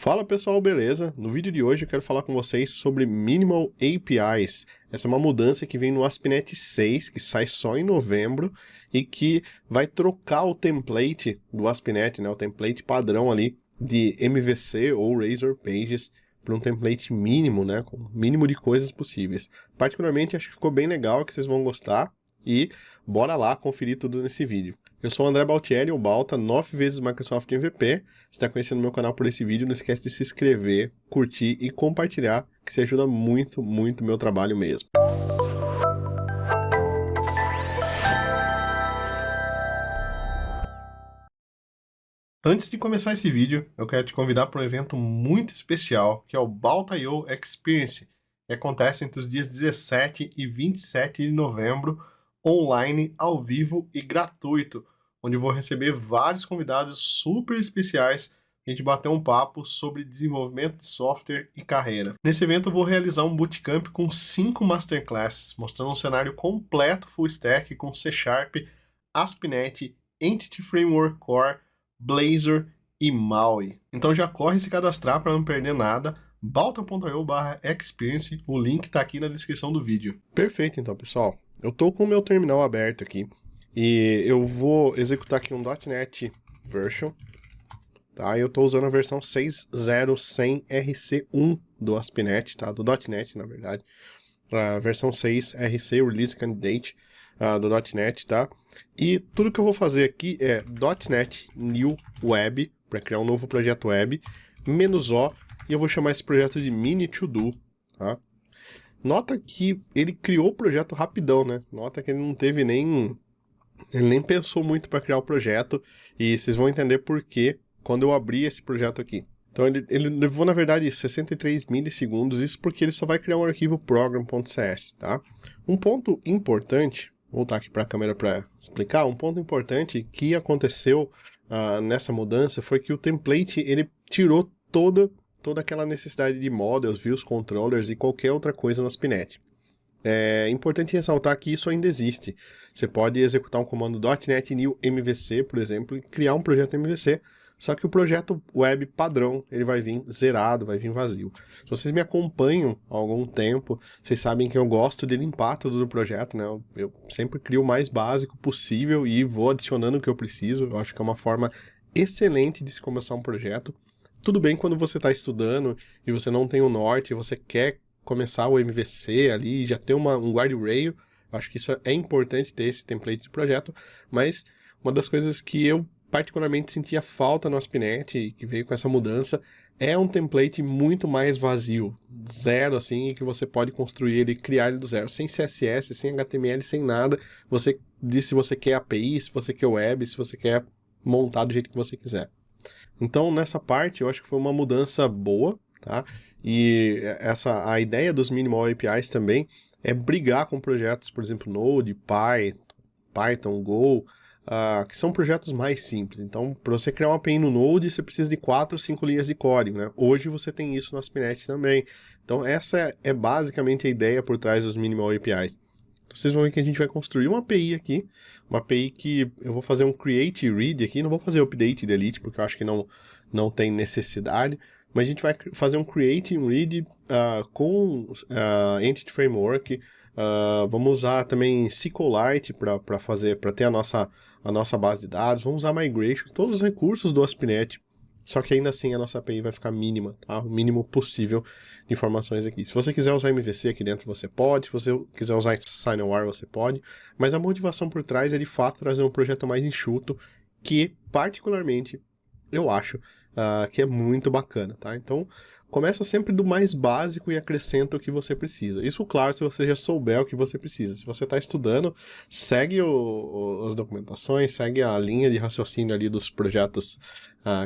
Fala pessoal, beleza? No vídeo de hoje eu quero falar com vocês sobre Minimal APIs. Essa é uma mudança que vem no ASP.NET 6, que sai só em novembro, e que vai trocar o template do ASP.NET, né, o template padrão ali de MVC ou Razor Pages, para um template mínimo, né, com o mínimo de coisas possíveis. Particularmente acho que ficou bem legal, que vocês vão gostar, e bora lá conferir tudo nesse vídeo. Eu sou o André Baltieri, o Balta, 9 vezes Microsoft MVP. Se está conhecendo meu canal por esse vídeo, não esquece de se inscrever, curtir e compartilhar, que isso ajuda muito, muito o meu trabalho mesmo. Antes de começar esse vídeo, eu quero te convidar para um evento muito especial, que é o Balta.io Experience, que acontece entre os dias 17 e 27 de novembro, online, ao vivo e gratuito, onde eu vou receber vários convidados super especiais para a gente bater um papo sobre desenvolvimento de software e carreira. Nesse evento eu vou realizar um bootcamp com 5 masterclasses, mostrando um cenário completo full stack com C#, ASP.NET, Entity Framework Core, Blazor e Maui. Então já corre se cadastrar para não perder nada. balta.io/experience, o link está aqui na descrição do vídeo. Perfeito, então, pessoal. Eu estou com o meu terminal aberto aqui e eu vou executar aqui um .NET Version. Tá? Eu estou usando a versão 6.0 sem RC1 do ASP.NET, tá? Do .NET, na verdade. A versão 6 RC Release Candidate do .NET, tá? E tudo que eu vou fazer aqui é .NET New Web, para criar um novo projeto web, -O, e eu vou chamar esse projeto de Mini To Do, tá? Nota que ele criou o projeto rapidão, né? Nota que ele não teve nem... Ele nem pensou muito para criar o projeto, e vocês vão entender por quê quando eu abrir esse projeto aqui. Então ele levou, na verdade, 63 milissegundos, isso porque ele só vai criar um arquivo program.cs, tá? Um ponto importante, vou voltar aqui para a câmera para explicar, um ponto importante que aconteceu nessa mudança foi que o template, ele tirou toda aquela necessidade de models, views, controllers e qualquer outra coisa no ASP.NET. É importante ressaltar que isso ainda existe. Você pode executar um comando .NET New MVC, por exemplo, e criar um projeto MVC, só que o projeto web padrão, ele vai vir zerado, vai vir vazio. Se vocês me acompanham há algum tempo, vocês sabem que eu gosto de limpar tudo do projeto, né? Eu sempre crio o mais básico possível e vou adicionando o que eu preciso. Eu acho que é uma forma excelente de se começar um projeto. Tudo bem quando você está estudando e você não tem o norte, você quer começar o MVC ali e já ter um guardrail. Acho que isso é importante ter esse template de projeto, mas uma das coisas que eu particularmente sentia falta no ASP.NET, que veio com essa mudança, é um template muito mais vazio, zero assim, que você pode construir ele, criar ele do zero, sem CSS, sem HTML, sem nada. Você diz se você quer API, se você quer web, se você quer montar do jeito que você quiser. Então, nessa parte, eu acho que foi uma mudança boa, tá? E a ideia dos Minimal APIs também é brigar com projetos, por exemplo, Node, Python, Go, que são projetos mais simples. Então, para você criar uma API no Node, você precisa de 4 ou 5 linhas de código, né? Hoje você tem isso no ASP.NET também. Então, essa é basicamente a ideia por trás dos Minimal APIs. Vocês vão ver que a gente vai construir uma API aqui, uma API que eu vou fazer um create e read aqui, não vou fazer update e delete, porque eu acho que não tem necessidade, mas a gente vai fazer um create e read com Entity Framework. Vamos usar também SQLite para ter a nossa base de dados, vamos usar Migration, todos os recursos do ASP.NET, só que ainda assim a nossa API vai ficar mínima, tá? O mínimo possível de informações aqui. Se você quiser usar MVC aqui dentro, você pode. Se você quiser usar SignAware, você pode. Mas a motivação por trás é, de fato, trazer um projeto mais enxuto, que, particularmente, eu acho que é muito bacana, tá? Então, começa sempre do mais básico e acrescenta o que você precisa. Isso, claro, se você já souber o que você precisa. Se você está estudando, segue as documentações, segue a linha de raciocínio ali dos projetos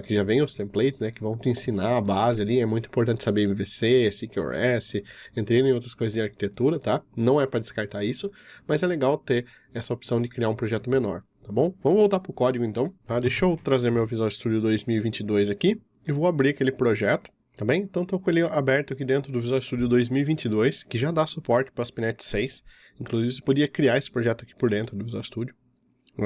que já vem os templates, né, que vão te ensinar a base ali. É muito importante saber MVC, CQRS, entre em outras coisas de arquitetura, tá? Não é para descartar isso, mas é legal ter essa opção de criar um projeto menor. Tá bom? Vamos voltar para o código então. Deixa eu trazer meu Visual Studio 2022 aqui e vou abrir aquele projeto, tá bem? Então estou com ele aberto aqui dentro do Visual Studio 2022, que já dá suporte para o ASP.NET 6. Inclusive você podia criar esse projeto aqui por dentro do Visual Studio.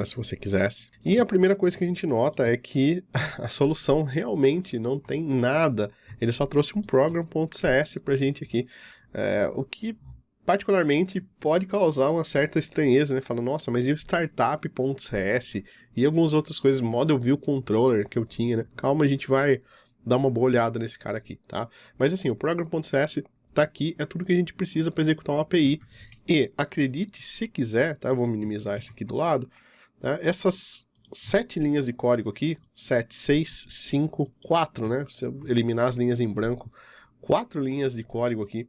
se você quisesse. E a primeira coisa que a gente nota é que a solução realmente não tem nada. Ele só trouxe um program.cs pra gente aqui, o que particularmente pode causar uma certa estranheza, né? Fala, nossa, mas e o startup.cs e algumas outras coisas, Model View Controller que eu tinha, né? Calma, a gente vai dar uma boa olhada nesse cara aqui, tá? Mas assim, o program.cs tá aqui, é tudo que a gente precisa para executar uma API. E, acredite se quiser, tá? Eu vou minimizar esse aqui do lado, tá? Essas 7 linhas de código aqui, 7, 6, 5, 4, né? Se eu eliminar as linhas em branco, 4 linhas de código aqui,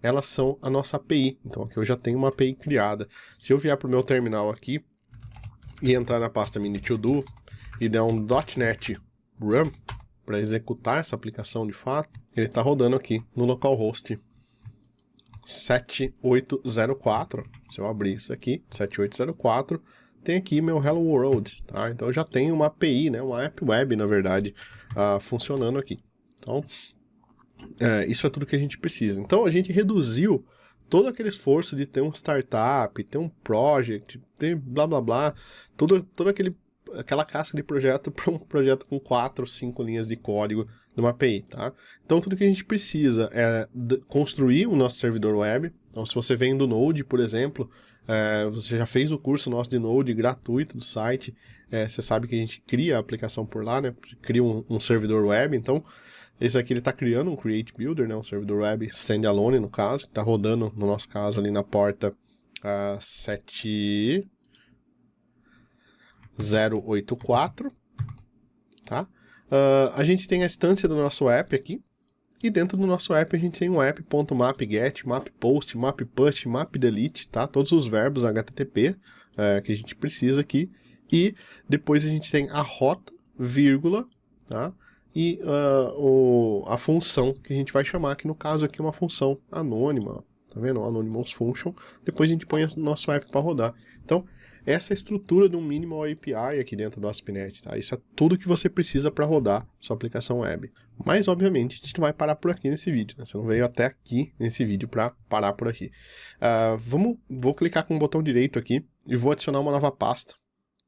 elas são a nossa API. Então aqui eu já tenho uma API criada. Se eu vier para o meu terminal aqui e entrar na pasta mini to-do e der um .NET Run para executar essa aplicação de fato, ele está rodando aqui no localhost 7804. Se eu abrir isso aqui, 7804, tem aqui meu Hello World, tá? Então eu já tenho uma API, né? Uma app web, na verdade, funcionando aqui. Então, isso é tudo que a gente precisa. Então a gente reduziu todo aquele esforço de ter um startup, ter um project, ter blá blá blá, toda aquela casca de projeto para um projeto com 4 ou 5 linhas de código numa API, tá? Então tudo que a gente precisa é construir o nosso servidor web. Então se você vem do Node, por exemplo, você já fez o curso nosso de Node gratuito do site, você sabe que a gente cria a aplicação por lá, né? Cria um servidor web, então esse aqui ele está criando um Create Builder, né? Um servidor web standalone, no caso, que está rodando, no nosso caso, ali na porta 7084, tá? A gente tem a instância do nosso app aqui, e dentro do nosso app a gente tem um app.mapget, mappost, mappush, mapdelete, tá? Todos os verbos HTTP que a gente precisa aqui, e depois a gente tem a rota, vírgula, tá? E a função que a gente vai chamar, que no caso aqui é uma função anônima, tá vendo? Anonymous function. Depois a gente põe o nosso app para rodar. Então, essa é a estrutura de um minimal API aqui dentro do ASP.NET, tá? Isso é tudo que você precisa para rodar sua aplicação web. Mas, obviamente, a gente não vai parar por aqui nesse vídeo, né? Você não veio até aqui nesse vídeo para parar por aqui. Vou clicar com o botão direito aqui e vou adicionar uma nova pasta.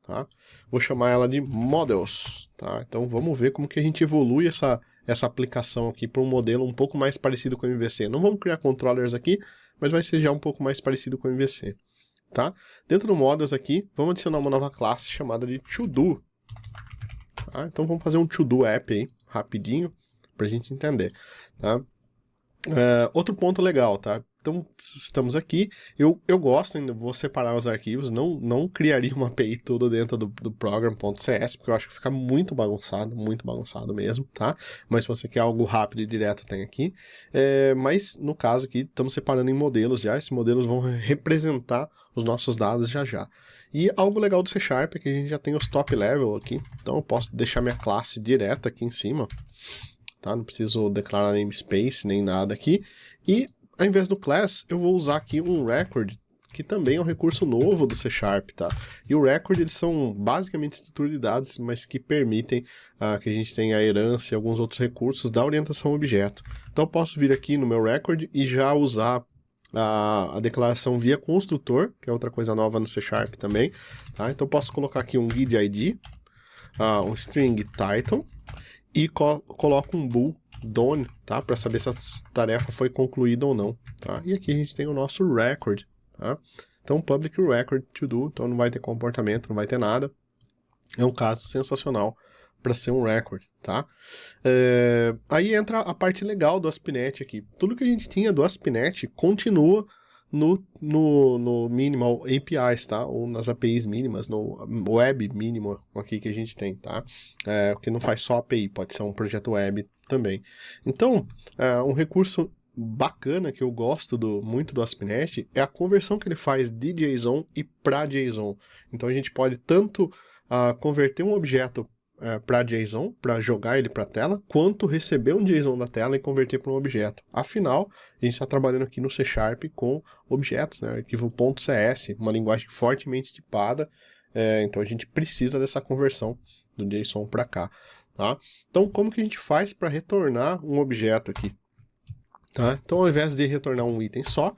Tá? Vou chamar ela de Models, tá? Então vamos ver como que a gente evolui essa aplicação aqui para um modelo um pouco mais parecido com o MVC. Não vamos criar controllers aqui, mas vai ser já um pouco mais parecido com o MVC, tá? Dentro do Models aqui, vamos adicionar uma nova classe chamada de To-Do, tá? Então vamos fazer um To-Do app aí, rapidinho, para a gente entender, tá? Outro ponto legal, tá? Então, estamos aqui, eu gosto, ainda vou separar os arquivos, não criaria uma API toda dentro do program.cs, porque eu acho que fica muito bagunçado mesmo, tá? Mas se você quer algo rápido e direto, tem aqui. Mas, no caso aqui, estamos separando em modelos já, esses modelos vão representar os nossos dados já. E algo legal do C# é que a gente já tem os top level aqui, então eu posso deixar minha classe direta aqui em cima, tá? Não preciso declarar namespace nem nada aqui, e ao invés do class, eu vou usar aqui um record, que também é um recurso novo do C#, tá? E o record, eles são basicamente estrutura de dados, mas que permitem que a gente tenha a herança e alguns outros recursos da orientação objeto. Então eu posso vir aqui no meu record e já usar a declaração via construtor, que é outra coisa nova no C# também, tá? Então eu posso colocar aqui um guide.id, um string title, e coloco um bool done, tá? Para saber se a tarefa foi concluída ou não, tá? E aqui a gente tem o nosso record, tá? Então, public record to do, então não vai ter comportamento, não vai ter nada. É um caso sensacional para ser um record, tá? Aí entra a parte legal do ASP.NET aqui. Tudo que a gente tinha do ASP.NET continua no minimal APIs, tá? Ou nas APIs mínimas, no web mínimo aqui que a gente tem, tá? Que não faz só API, pode ser um projeto web também. Então, um recurso bacana que eu gosto muito do ASP.NET é a conversão que ele faz de JSON e para JSON. Então a gente pode tanto converter um objeto para JSON, para jogar ele para a tela, quanto receber um JSON da tela e converter para um objeto. Afinal, a gente está trabalhando aqui no C# com objetos, né? Arquivo .cs, uma linguagem fortemente tipada, então a gente precisa dessa conversão do JSON para cá. Tá? Então, como que a gente faz para retornar um objeto aqui? Tá? Então, ao invés de retornar um item só,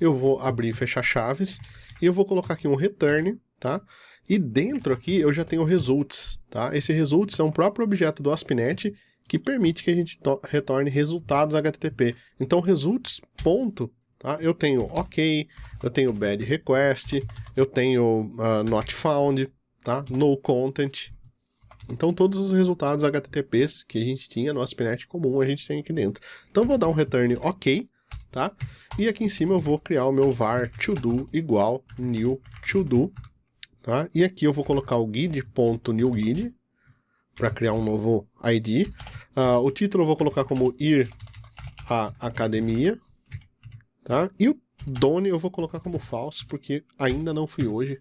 eu vou abrir e fechar chaves, e eu vou colocar aqui um return, tá? E dentro aqui eu já tenho results, tá? Esse results é um próprio objeto do ASP.NET que permite que a gente retorne resultados HTTP. Então results, ponto, tá? Eu tenho OK, eu tenho bad request, eu tenho not found, tá? No content. Então todos os resultados HTTPs que a gente tinha no ASP.NET comum a gente tem aqui dentro. Então eu vou dar um return OK, tá? E aqui em cima eu vou criar o meu var todo igual new todo, tá? E aqui eu vou colocar o guide.newguide para criar um novo ID. O título eu vou colocar como ir à academia, tá? E o done eu vou colocar como falso, porque ainda não fui hoje,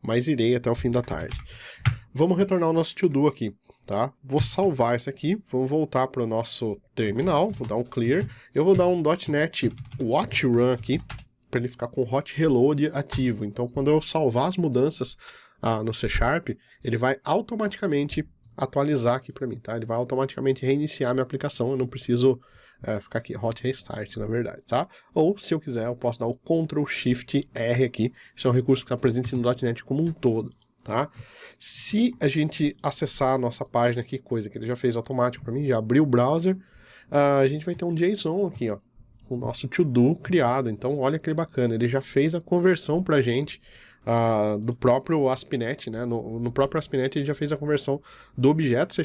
mas irei até o fim da tarde. Vamos retornar o nosso to-do aqui, tá? Vou salvar isso aqui, vamos voltar para o nosso terminal, vou dar um clear. Eu vou dar um .NET watch run aqui, para ele ficar com o hot reload ativo. Então, quando eu salvar as mudanças no C#, ele vai automaticamente atualizar aqui para mim, tá? Ele vai automaticamente reiniciar minha aplicação, eu não preciso ficar aqui, hot restart, na verdade, tá? Ou, se eu quiser, eu posso dar o Ctrl+Shift+R aqui, esse é um recurso que está presente no .NET como um todo, tá? Se a gente acessar a nossa página aqui, coisa que ele já fez automático para mim, já abriu o browser, a gente vai ter um JSON aqui, ó, o nosso to-do criado. Então, olha que bacana, ele já fez a conversão pra gente do próprio ASP.NET, né? No próprio ASP.NET ele já fez a conversão do objeto C#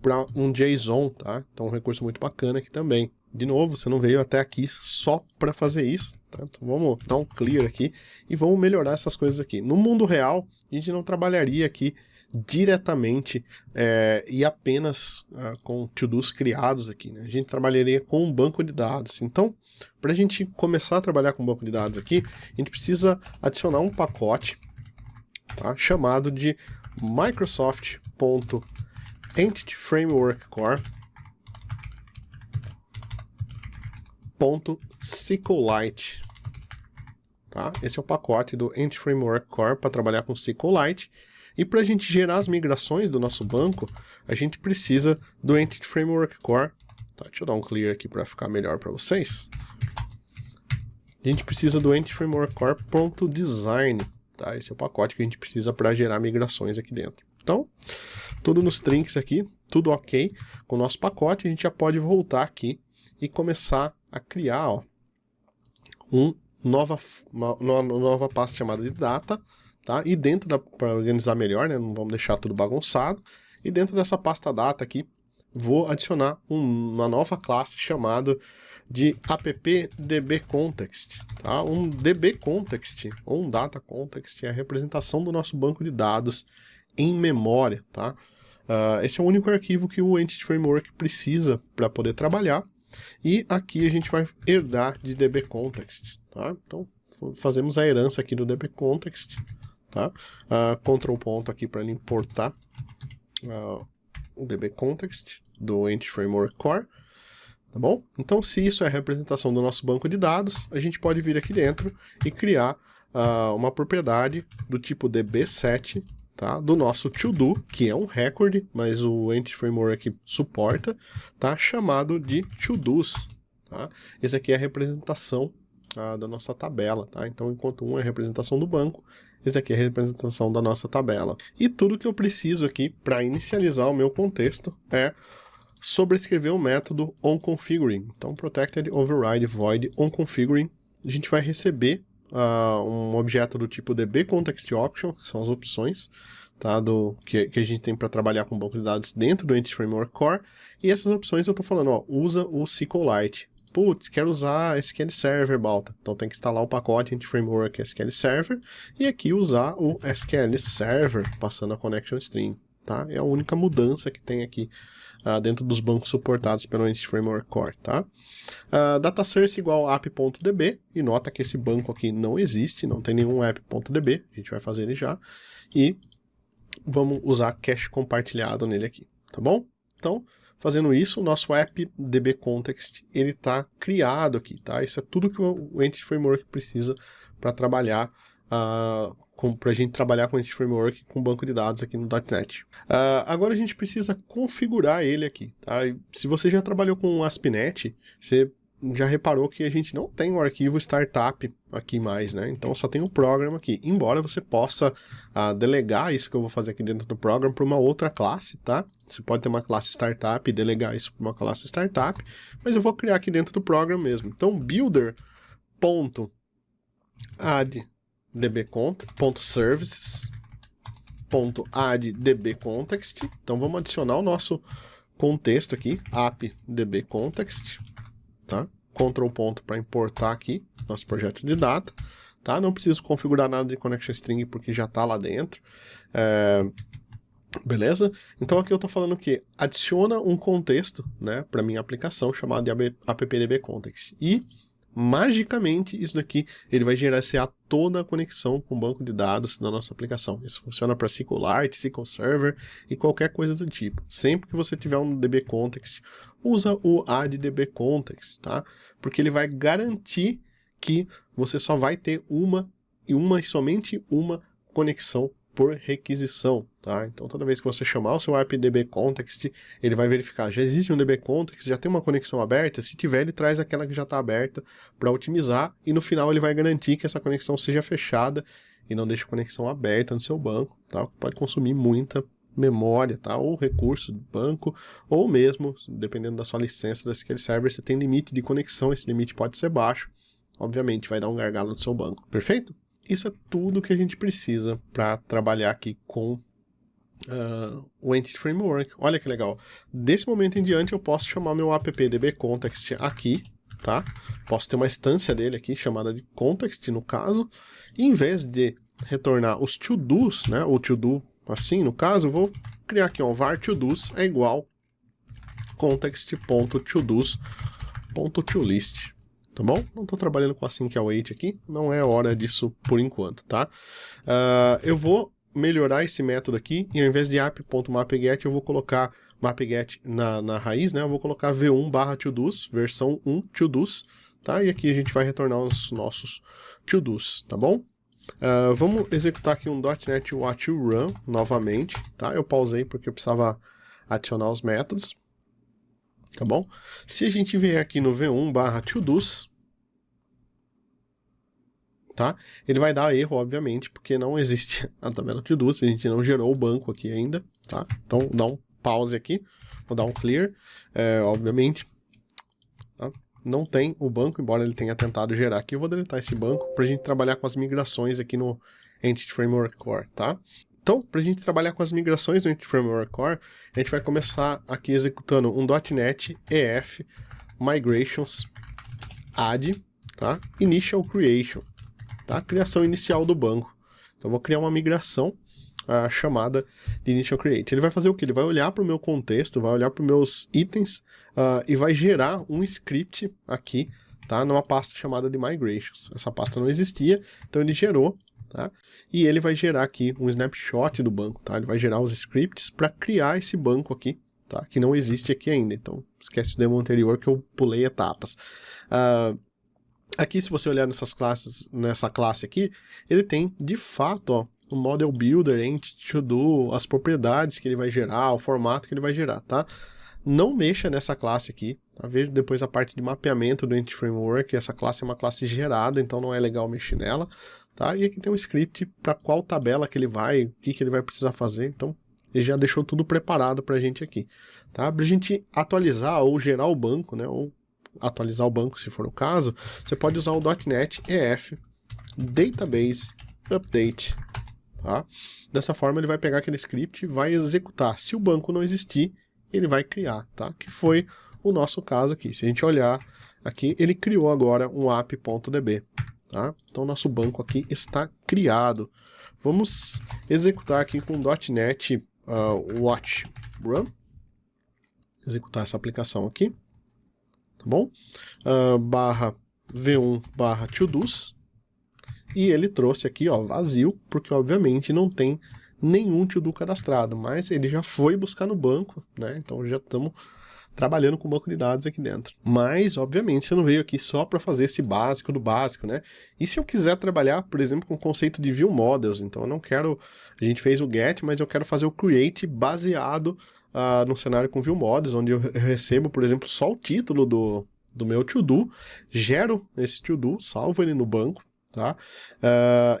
para um JSON, tá? Então, um recurso muito bacana aqui também. De novo, você não veio até aqui só para fazer isso, tá? Então, vamos dar um clear aqui e vamos melhorar essas coisas aqui. No mundo real, a gente não trabalharia aqui diretamente e apenas com to-dos criados aqui, né? A gente trabalharia com um banco de dados. Então, para a gente começar a trabalhar com um banco de dados aqui, a gente precisa adicionar um pacote, tá? Chamado de Microsoft.EntityFramework Core.SQLite, tá? Esse é o pacote do Entity Framework Core para trabalhar com SQLite. E para a gente gerar as migrações do nosso banco, a gente precisa do Entity Framework Core. Tá, deixa eu dar um clear aqui para ficar melhor para vocês. A gente precisa do Entity Framework Core.design. Tá? Esse é o pacote que a gente precisa para gerar migrações aqui dentro. Então, tudo nos trinks aqui, tudo ok. Com o nosso pacote, a gente já pode voltar aqui e começar a criar uma nova pasta chamada de data. Tá? E dentro para organizar melhor, né? Não vamos deixar tudo bagunçado. E dentro dessa pasta data aqui, vou adicionar uma nova classe chamada de appdbcontext. Tá? Um dbcontext ou um datacontext é a representação do nosso banco de dados em memória. Tá? Esse é o único arquivo que o Entity Framework precisa para poder trabalhar. E aqui a gente vai herdar de dbcontext. Tá? Então, fazemos a herança aqui do dbcontext. Tá? Ctrl ponto aqui para importar o dbcontext do Entity Framework Core, tá bom? Então, se isso é a representação do nosso banco de dados, a gente pode vir aqui dentro e criar uma propriedade do tipo db set, tá? Do nosso to-do, que é um record, mas o Entity Framework suporta, tá? Chamado de to-dos, tá? Esse aqui é a representação da nossa tabela, tá? Então, enquanto um é a representação do banco, esse aqui é a representação da nossa tabela. E tudo que eu preciso aqui para inicializar o meu contexto é sobrescrever o método onConfiguring. Então, protected override void onConfiguring. A gente vai receber um objeto do tipo dbContextOption, que são as opções, tá, que a gente tem para trabalhar com banco de dados dentro do Entity Framework Core. E essas opções eu estou falando, ó, usa o SQLite. Putz, quero usar SQL Server, Balta. Então tem que instalar o pacote Entity Framework SQL Server e aqui usar o SQL Server, passando a connection string, tá? É a única mudança que tem aqui dentro dos bancos suportados pelo Entity Framework Core, tá? Data source igual app.db, e nota que esse banco aqui não existe, não tem nenhum app.db, a gente vai fazer ele já, e vamos usar cache compartilhado nele aqui, tá bom? Então, fazendo isso, o nosso appdbcontext ele está criado aqui, tá? Isso é tudo que o Entity Framework precisa para trabalhar, para a gente trabalhar com o Entity Framework com banco de dados aqui no .NET. Agora a gente precisa configurar ele aqui, tá? Se você já trabalhou com o ASP.NET, você já reparou que a gente não tem o arquivo startup aqui mais, né? Então só tem o program aqui. Embora você possa delegar isso que eu vou fazer aqui dentro do program para uma outra classe, tá? Você pode ter uma classe startup e delegar isso para uma classe startup, mas eu vou criar aqui dentro do program mesmo. Então builder.add.services.add-db-context. Então vamos adicionar o nosso contexto aqui, app-db-context, tá? Ctrl ponto para importar aqui nosso projeto de data, tá? Não preciso configurar nada de connection string porque já está lá dentro. Beleza? Então aqui eu estou falando que adiciona um contexto, né, para minha aplicação chamado de app-db-context. E magicamente isso daqui ele vai gerenciar toda a conexão com o banco de dados da nossa aplicação. Isso funciona para SQLite, SQL Server e qualquer coisa do tipo. Sempre que você tiver um DB Context, usa o add-db-context, tá? Porque ele vai garantir que você só vai ter uma e somente uma conexão por requisição, tá? Então toda vez que você chamar o seu app-db-context, ele vai verificar, já existe um db-context, já tem uma conexão aberta, se tiver ele traz aquela que já está aberta para otimizar e no final ele vai garantir que essa conexão seja fechada e não deixe a conexão aberta no seu banco, tá? Pode consumir muita memória, tá? Ou recurso do banco, ou mesmo, dependendo da sua licença da SQL Server, você tem limite de conexão, esse limite pode ser baixo, obviamente vai dar um gargalo no seu banco, perfeito? Isso é tudo que a gente precisa para trabalhar aqui com o Entity Framework. Olha que legal. Desse momento em diante eu posso chamar meu app-db-context aqui, tá? Posso ter uma instância dele aqui, chamada de context no caso, e em vez de retornar os to-dos, né, ou to-do assim, no caso, eu vou criar aqui um var to-dos é igual context.todos.tolist. Tá bom? Não estou trabalhando com assim que await aqui, não é hora disso por enquanto, tá? Eu vou melhorar esse método aqui, e ao invés de app.mapget, eu vou colocar mapget na raiz, né? Eu vou colocar v1/todos, versão 1 todos, tá? E aqui a gente vai retornar os nossos todos, tá bom? Vamos executar aqui um .NET What You Run novamente, tá? Eu pausei porque eu precisava adicionar os métodos. Tá bom? Se a gente vier aqui no v1/todos, tá? Ele vai dar erro, obviamente, porque não existe a tabela todos, a gente não gerou o banco aqui ainda, tá? Então, dá um pause aqui, vou dar um clear, obviamente, tá? Não tem o banco, embora ele tenha tentado gerar aqui, eu vou deletar esse banco para a gente trabalhar com as migrações aqui no Entity Framework Core, tá? Então, para a gente trabalhar com as migrações no Entity Framework Core, a gente vai começar aqui executando um .NET EF Migrations Add, tá? Initial Creation, tá? Criação inicial do banco. Então, eu vou criar uma migração chamada de Initial Create. Ele vai fazer o quê? Ele vai olhar para o meu contexto, vai olhar para os meus itens e vai gerar um script aqui, tá? Numa pasta chamada de Migrations. Essa pasta não existia, então ele gerou. Tá? E ele vai gerar aqui um snapshot do banco, tá? Ele vai gerar os scripts para criar esse banco aqui, tá? Que não existe aqui ainda. Então, esquece o demo anterior que eu pulei etapas. Aqui, se você olhar nessa classe aqui, ele tem, de fato, ó, o Model Builder, Entity To-Do, as propriedades que ele vai gerar, o formato que ele vai gerar, tá? Não mexa nessa classe aqui, tá? Veja depois a parte de mapeamento do Entity Framework. Essa classe é uma classe gerada, então não é legal mexer nela. Tá? E aqui tem um script para qual tabela que ele vai, o que ele vai precisar fazer, então ele já deixou tudo preparado para a gente aqui. Tá? Para a gente atualizar ou gerar o banco, né, ou atualizar o banco se for o caso, você pode usar o .NET EF Database Update. Tá? Dessa forma ele vai pegar aquele script e vai executar. Se o banco não existir, ele vai criar, tá? Que foi o nosso caso aqui. Se a gente olhar aqui, ele criou agora um app.db. Tá? Então, nosso banco aqui está criado. Vamos executar aqui com .NET What Run. Executar essa aplicação aqui. Tá bom? v1/todos. E ele trouxe aqui, ó, vazio, porque obviamente não tem nenhum to-do cadastrado, mas ele já foi buscar no banco, né? Então já estamos trabalhando com banco de dados aqui dentro. Mas, obviamente, você não veio aqui só para fazer esse básico do básico, né? E se eu quiser trabalhar, por exemplo, com o conceito de view models, então eu não quero... A gente fez o get, mas eu quero fazer o create baseado no cenário com view models, onde eu recebo, por exemplo, só o título do do meu to-do, gero esse to-do, salvo ele no banco, tá?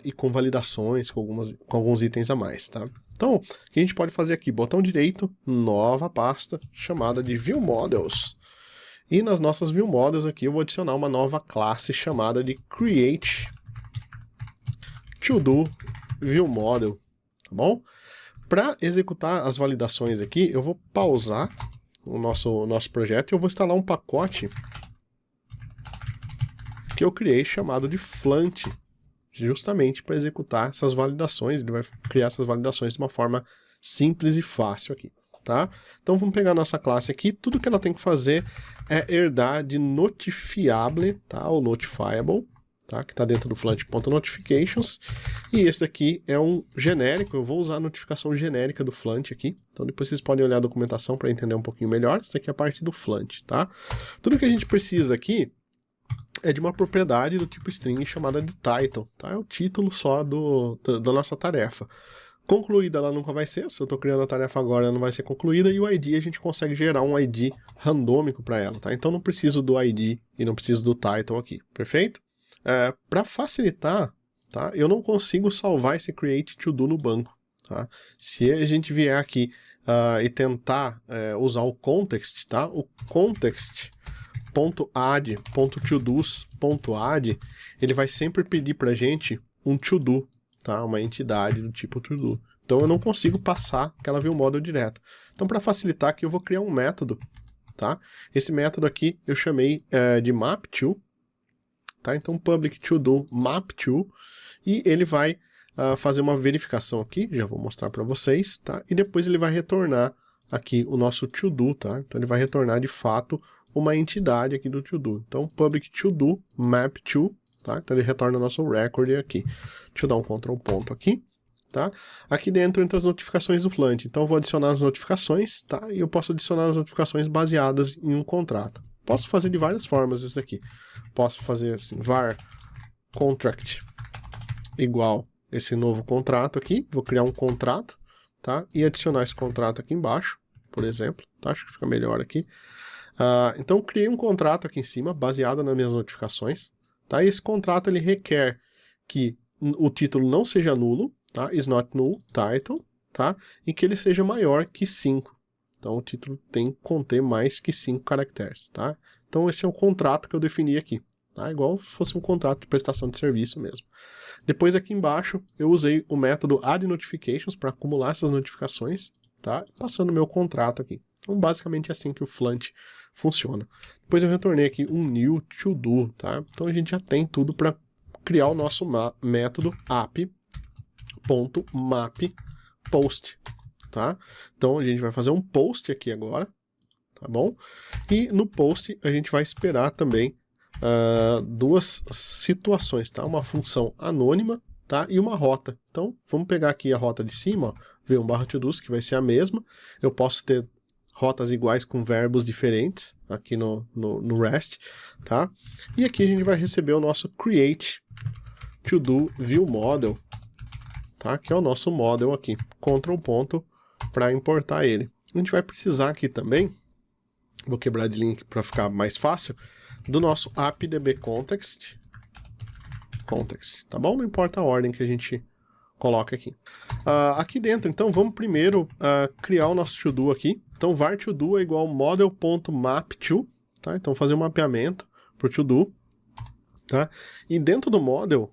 E com validações, com alguns itens a mais, tá? Então, o que a gente pode fazer aqui? Botão direito, nova pasta, chamada de View Models. E nas nossas View Models aqui eu vou adicionar uma nova classe chamada de Create To-Do View Model, tá bom? Para executar as validações aqui, eu vou pausar o nosso projeto e eu vou instalar um pacote que eu criei chamado de Fluent, justamente para executar essas validações. Ele vai criar essas validações de uma forma simples e fácil aqui, tá? Então vamos pegar a nossa classe aqui, tudo que ela tem que fazer é herdar de notifiable, tá? Ou notifiable, tá? Que está dentro do Fluent.notifications, e esse daqui é um genérico. Eu vou usar a notificação genérica do Fluent aqui, então depois vocês podem olhar a documentação para entender um pouquinho melhor. Isso aqui é a parte do Fluent, tá? Tudo que a gente precisa aqui é de uma propriedade do tipo string chamada de title, tá? É o título só da nossa tarefa. Concluída ela nunca vai ser, se eu estou criando a tarefa agora ela não vai ser concluída, e o ID a gente consegue gerar um ID randômico para ela, tá? Então não preciso do ID e não preciso do title aqui, perfeito? Para facilitar, tá? Eu não consigo salvar esse create to do no banco, tá? Se a gente vier aqui e tentar usar o context, tá? O context.add.todos.add, ele vai sempre pedir para a gente um to-do, tá? Uma entidade do tipo to-do. Então eu não consigo passar aquela view model direto. Então para facilitar aqui eu vou criar um método, tá? Esse método aqui eu chamei de map_to, tá? Então public to-do map_to, e ele vai fazer uma verificação aqui, já vou mostrar para vocês, tá? E depois ele vai retornar aqui o nosso to-do, tá? Então ele vai retornar de fato uma entidade aqui do to-do. Então public to-do map_to, tá? Então ele retorna o nosso record aqui. Deixa eu dar um Ctrl ponto aqui, tá? Aqui dentro entra as notificações do Fluent. Então eu vou adicionar as notificações, tá? E eu posso adicionar as notificações baseadas em um contrato. Posso fazer de várias formas isso aqui. Posso fazer assim, var contract igual esse novo contrato aqui. Vou criar um contrato, tá? E adicionar esse contrato aqui embaixo, por exemplo, tá? Acho que fica melhor aqui. Então eu criei um contrato aqui em cima, baseado nas minhas notificações, tá? E esse contrato ele requer que o título não seja nulo, tá? Is not null title, tá? E que ele seja maior que 5. Então o título tem que conter mais que 5 caracteres, tá? Então esse é o contrato que eu defini aqui, tá? Igual se fosse um contrato de prestação de serviço mesmo. Depois aqui embaixo eu usei o método addNotifications para acumular essas notificações, tá? Passando o meu contrato aqui. Então basicamente é assim que o Fluent funciona. Depois eu retornei aqui um new to-do, tá? Então a gente já tem tudo para criar o nosso método app.map_post, tá? Então a gente vai fazer um post aqui agora, tá bom? E no post a gente vai esperar também duas situações, tá? Uma função anônima, tá? E uma rota. Então vamos pegar aqui a rota de cima, ó, v1/todos, que vai ser a mesma. Eu posso ter rotas iguais com verbos diferentes aqui no REST, tá? E aqui a gente vai receber o nosso create to-do view model, tá? Que é o nosso model aqui. Ctrl ponto para importar ele. A gente vai precisar aqui também, vou quebrar de link para ficar mais fácil, do nosso appdb context, tá bom? Não importa a ordem que a gente coloca aqui. Aqui dentro, então, vamos primeiro criar o nosso to-do aqui. Então, var to-do é igual model.map_to, tá? Então, fazer um mapeamento para o to-do, tá? E dentro do model,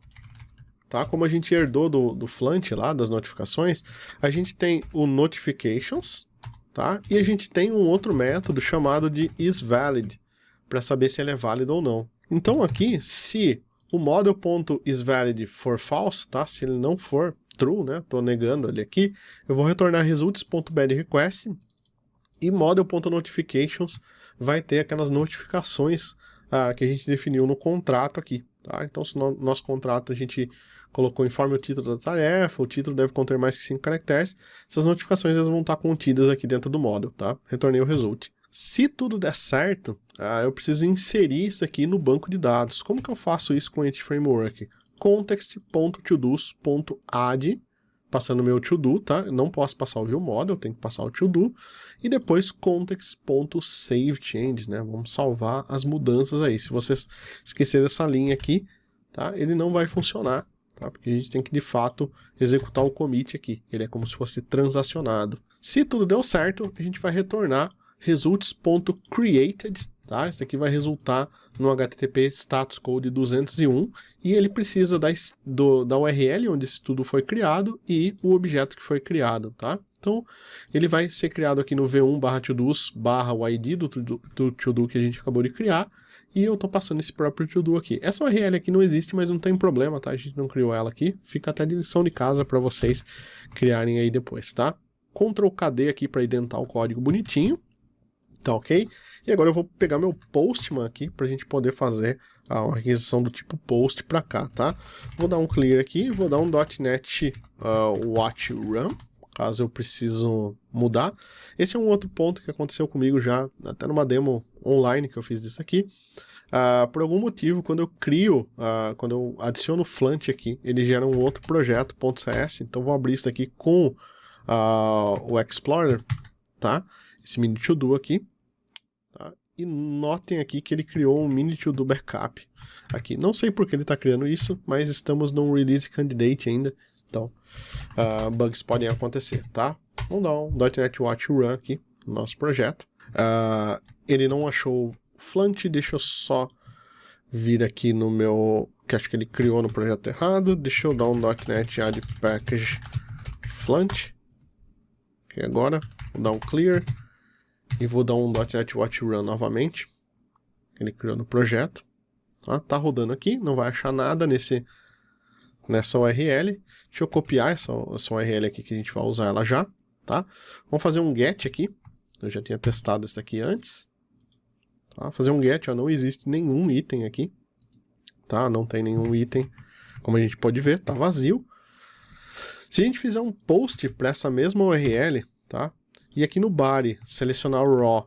tá? Como a gente herdou do Fluent lá, das notificações, a gente tem o notifications, tá? E a gente tem um outro método chamado de isValid, para saber se ele é válido ou não. Então, aqui, se o model.isValid for false, tá? Se ele não for true, né? Estou negando ele aqui, eu vou retornar results.bedRequest e model.notifications vai ter aquelas notificações que a gente definiu no contrato aqui, tá? Então, se no nosso contrato a gente colocou informe o título da tarefa, o título deve conter mais que 5 caracteres, essas notificações elas vão estar contidas aqui dentro do model, tá? Retornei o result. Se tudo der certo, eu preciso inserir isso aqui no banco de dados. Como que eu faço isso com o Entity Framework? Context.todos.add, passando meu to-do, tá? Eu não posso passar o viewModel, eu tenho que passar o to-do. E depois context.savechanges, né? Vamos salvar as mudanças aí. Se vocês esquecerem dessa linha aqui, tá? Ele não vai funcionar, tá? Porque a gente tem que, de fato, executar o commit aqui. Ele é como se fosse transacionado. Se tudo deu certo, a gente vai retornar results.created, tá? Isso aqui vai resultar no HTTP status code 201 e ele precisa da URL onde isso tudo foi criado e o objeto que foi criado, tá? Então, ele vai ser criado aqui no v1/todos/ o ID do to-do que a gente acabou de criar e eu estou passando esse próprio to-do aqui. Essa URL aqui não existe, mas não tem problema, tá? A gente não criou ela aqui, fica até de lição de casa para vocês criarem aí depois, tá? Ctrl+KD aqui para identar o código bonitinho. Tá ok? E agora eu vou pegar meu Postman aqui para a gente poder fazer uma requisição do tipo post para cá, tá? Vou dar um clear aqui, vou dar um .NET watch run, caso eu preciso mudar. Esse é um outro ponto que aconteceu comigo já, até numa demo online que eu fiz disso aqui. Por algum motivo, quando eu crio, quando eu adiciono o Flunt aqui, ele gera um outro projeto, .cs, então vou abrir isso aqui com o Explorer, tá? Esse mini to-do aqui. Tá? E notem aqui que ele criou um mini to-do backup aqui. Não sei por que ele está criando isso, mas estamos num release candidate ainda. Então, bugs podem acontecer, tá? Vamos dar um .NET Watch Run aqui no nosso projeto. Ele não achou o Flunt, deixa eu só vir aqui no meu... que acho que ele criou no projeto errado. Deixa eu dar um .NET Add Package Flunt. Ok, agora, vou dar um clear. E vou dar um .NET Watch Run novamente. Ele criou no projeto. Tá rodando aqui, não vai achar nada nessa URL. Deixa eu copiar essa URL aqui que a gente vai usar ela já, tá? Vamos fazer um get aqui. Eu já tinha testado isso aqui antes. Tá? Fazer um get, ó, não existe nenhum item aqui. Tá? Não tem nenhum item. Como a gente pode ver, tá vazio. Se a gente fizer um post para essa mesma URL, tá? E aqui no body, selecionar o raw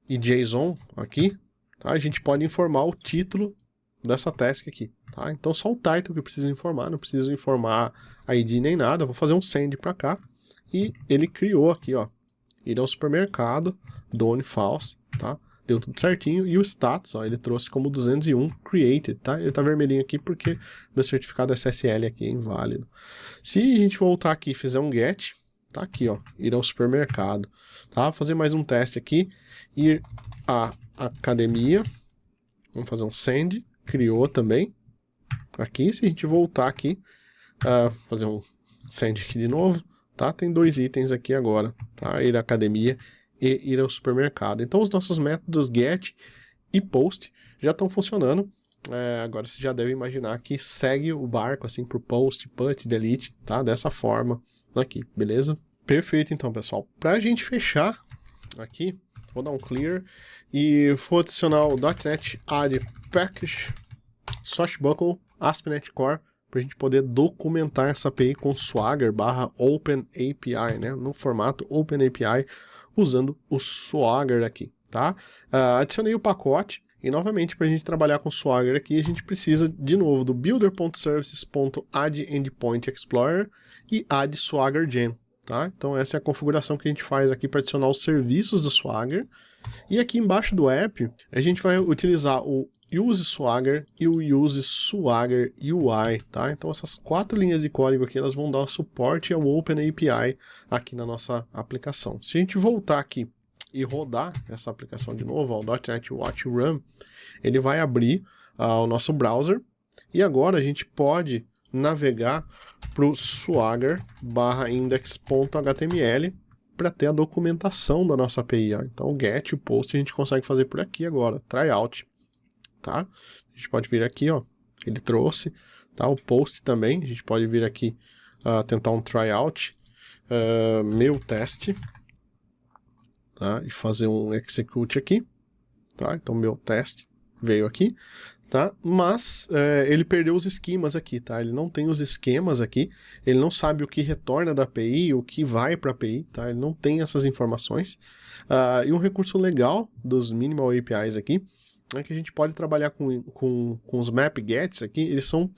e JSON aqui, tá? A gente pode informar o título dessa task aqui, tá? Então só o title que eu preciso informar, não preciso informar ID nem nada. Vou fazer um send para cá e ele criou aqui, ó, ir ao supermercado, done false, tá? Deu tudo certinho e o status, ó, ele trouxe como 201 created, tá? Ele tá vermelhinho aqui porque meu certificado SSL aqui é inválido. Se a gente voltar aqui e fizer um get, tá aqui, ó, ir ao supermercado, tá? Vou fazer mais um teste aqui, ir à academia, vamos fazer um send, criou também, aqui, se a gente voltar aqui, fazer um send aqui de novo, tá? Tem dois itens aqui agora, tá? Ir à academia e ir ao supermercado. Então os nossos métodos get e post já estão funcionando. Agora você já deve imaginar que segue o barco assim por post, put, delete, tá? Dessa forma aqui, beleza? Perfeito, então, pessoal. Para a gente fechar aqui, vou dar um clear e vou adicionar o .NET Add Package Swashbuckle ASP.NET Core para a gente poder documentar essa API com Swagger /OpenAPI, né? No formato OpenAPI, usando o Swagger aqui, tá? Adicionei o pacote. E novamente, para a gente trabalhar com Swagger aqui, a gente precisa de novo do builder.services.add_endpoint_explorer e add Swagger_gen, tá? Então essa é a configuração que a gente faz aqui para adicionar os serviços do Swagger. E aqui embaixo do app, a gente vai utilizar o use Swagger e o use Swagger UI, tá? Então essas 4 linhas de código aqui, elas vão dar suporte ao OpenAPI aqui na nossa aplicação. Se a gente voltar aqui e rodar essa aplicação de novo, o .NET Watch Run, ele vai abrir o nosso browser e agora a gente pode navegar para o swagger/index.html para ter a documentação da nossa API. Então o get e o post a gente consegue fazer por aqui agora, tryout, tá? A gente pode vir aqui, ó, ele trouxe, tá? O post também, a gente pode vir aqui tentar um tryout, meu teste, tá? E fazer um execute aqui, tá? Então meu teste veio aqui, tá? Mas ele perdeu os esquemas aqui, tá? Ele não tem os esquemas aqui, ele não sabe o que retorna da API, o que vai para a API, tá? Ele não tem essas informações. E um recurso legal dos Minimal APIs aqui é que a gente pode trabalhar com os map gets aqui, eles são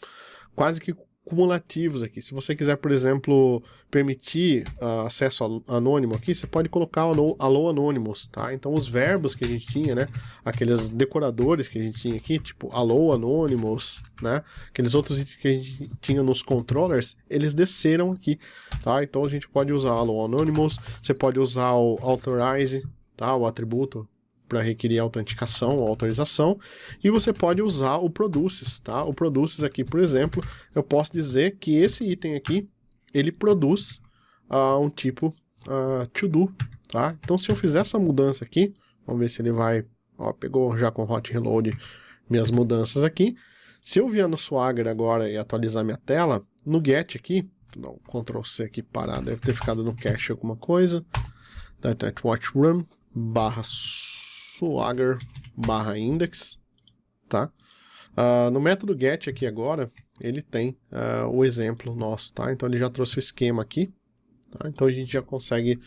quase que cumulativos aqui. Se você quiser, por exemplo, permitir acesso anônimo aqui, você pode colocar o Allow Anonymous, tá? Então os verbos que a gente tinha, né? Aqueles decoradores que a gente tinha aqui, tipo Allow Anonymous, né? Aqueles outros itens que a gente tinha nos controllers, eles desceram aqui, tá? Então a gente pode usar Allow Anonymous, você pode usar o Authorize, tá? O atributo para requerir autenticação ou autorização, e você pode usar o Produces, tá? O Produces aqui, por exemplo, eu posso dizer que esse item aqui, ele produz um tipo to-do, tá? Então, se eu fizer essa mudança aqui, vamos ver se ele vai, ó, pegou já com Hot Reload minhas mudanças aqui. Se eu vier no Swagger agora e atualizar minha tela, no Get aqui, dá um Ctrl C aqui parar, deve ter ficado no cache alguma coisa, .NET Watch Run, /Swagger /index, tá? No método get aqui agora, ele tem o exemplo nosso, tá? Então ele já trouxe o esquema aqui, tá? Então a gente já consegue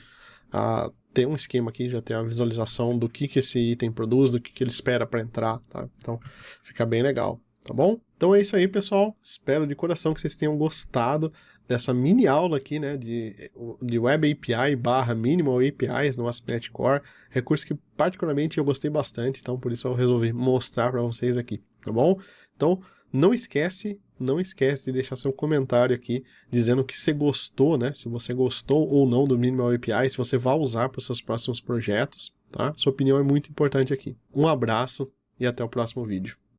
ter um esquema aqui, já ter a visualização do que esse item produz, do que ele espera para entrar, tá? Então fica bem legal, tá bom? Então é isso aí, pessoal. Espero de coração que vocês tenham gostado dessa mini aula aqui, né, de Web API / Minimal APIs no ASP.NET Core, recurso que particularmente eu gostei bastante, então por isso eu resolvi mostrar para vocês aqui, tá bom? Então não esquece de deixar seu comentário aqui, dizendo que você gostou, né, se você gostou ou não do Minimal API, se você vai usar para os seus próximos projetos, tá? Sua opinião é muito importante aqui. Um abraço e até o próximo vídeo.